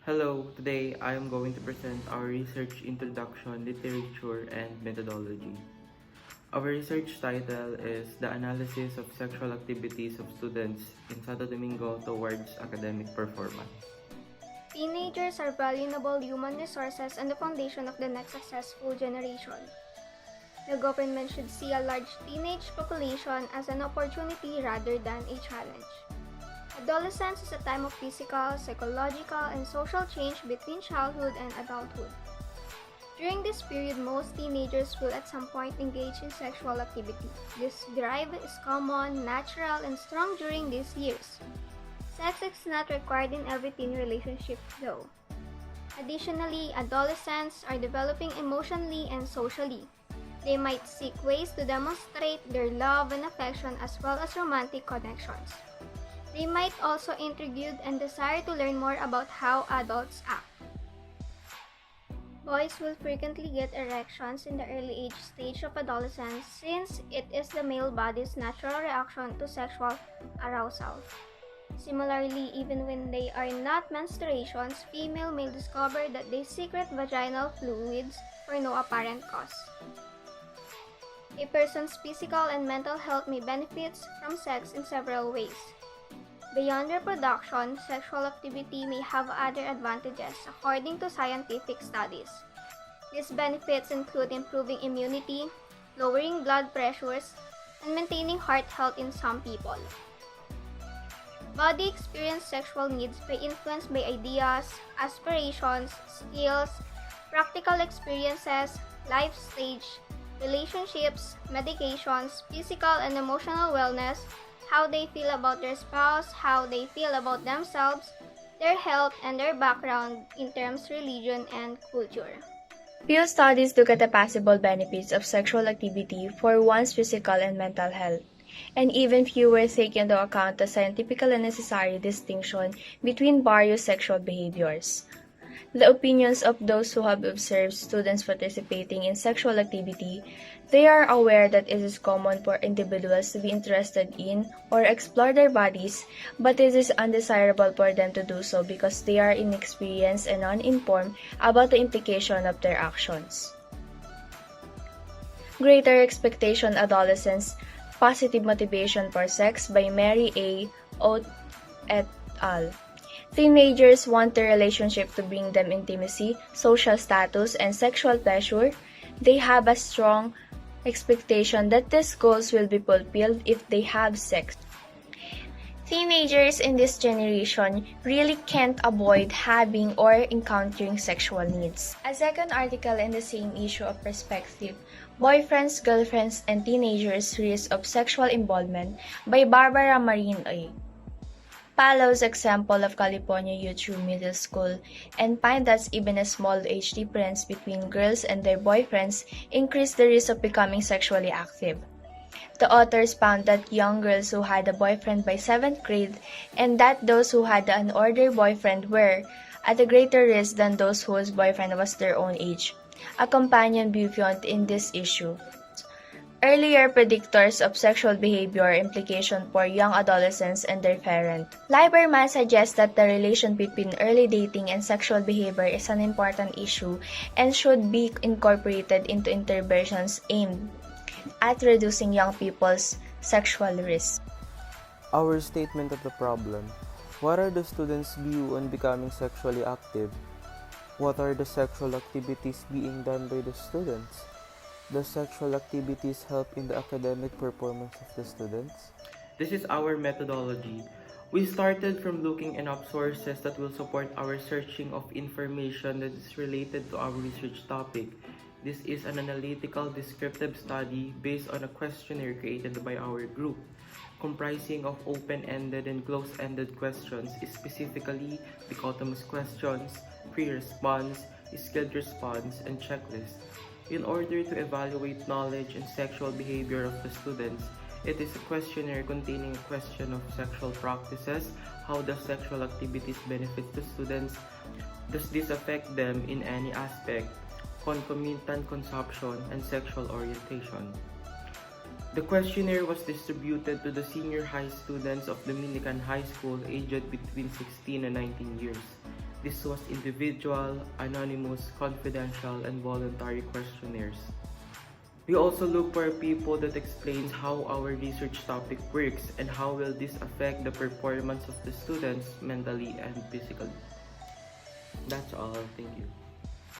Hello, today I am going to present our research introduction, literature, and methodology. Our research title is The Analysis of Sexual Activities of Students in Santo Domingo Towards Academic Performance. Teenagers are valuable human resources and the foundation of the next successful generation. The government should see a large teenage population as an opportunity rather than a challenge. Adolescence is a time of physical, psychological, and social change between childhood and adulthood. During this period, most teenagers will at some point engage in sexual activity. This drive is common, natural, and strong during these years. Sex is not required in every teen relationship, though. Additionally, adolescents are developing emotionally and socially. They might seek ways to demonstrate their love and affection as well as romantic connections. They might also intrigued and desire to learn more about how adults act. Boys will frequently get erections in the early age stage of adolescence since it is the male body's natural reaction to sexual arousal. Similarly, even when they are not menstruations, female may discover that they secrete vaginal fluids for no apparent cause. A person's physical and mental health may benefit from sex in several ways. Beyond reproduction, sexual activity may have other advantages according to scientific studies. These benefits include improving immunity, lowering blood pressures, and maintaining heart health in some people. Body experience sexual needs by influenced by ideas, aspirations, skills, practical experiences, life stage, relationships, medications, physical and emotional wellness, how they feel about their spouse, how they feel about themselves, their health, and their background in terms religion and culture. Few studies look at the possible benefits of sexual activity for one's physical and mental health, and even fewer take into account the scientifically necessary distinction between various sexual behaviors. The opinions of those who have observed students participating in sexual activity, they are aware that it is common for individuals to be interested in or explore their bodies, but it is undesirable for them to do so because they are inexperienced and uninformed about the implication of their actions. Greater Expectation Adolescents, Positive Motivation for Sex by Mary A. Oates et al. Teenagers want their relationship to bring them intimacy, social status, and sexual pleasure. They have a strong expectation that these goals will be fulfilled if they have sex. Teenagers in this generation really can't avoid having or encountering sexual needs. A second article in the same issue of Perspective, Boyfriends, Girlfriends, and Teenagers' Risk of Sexual Involvement by Barbara Marine A. Follows example of California youth through middle school and find that even a small age difference between girls and their boyfriends increase the risk of becoming sexually active. The authors found that young girls who had a boyfriend by 7th grade and that those who had an older boyfriend were at a greater risk than those whose boyfriend was their own age. A companion viewpoint in this issue. Earlier predictors of sexual behavior implication for young adolescents and their parent. Lieberman suggests that the relation between early dating and sexual behavior is an important issue and should be incorporated into interventions aimed at reducing young people's sexual risk. Our statement of the problem. What are the students' view on becoming sexually active? What are the sexual activities being done by the students? Does sexual activities help in the academic performance of the students? This is our methodology. We started from looking enough sources that will support our searching of information that is related to our research topic. This is an analytical descriptive study based on a questionnaire created by our group, comprising of open-ended and closed-ended questions, specifically dichotomous questions, pre-response, skilled response, and checklist. In order to evaluate knowledge and sexual behavior of the students, it is a questionnaire containing a question of sexual practices, how does sexual activities benefit the students, does this affect them in any aspect, concomitant consumption, and sexual orientation. The questionnaire was distributed to the senior high students of Dominican High School aged between 16 and 19 years. This was individual, anonymous, confidential, and voluntary questionnaires. We also look for people that explains how our research topic works and how will this affect the performance of the students mentally and physically. That's all. Thank you.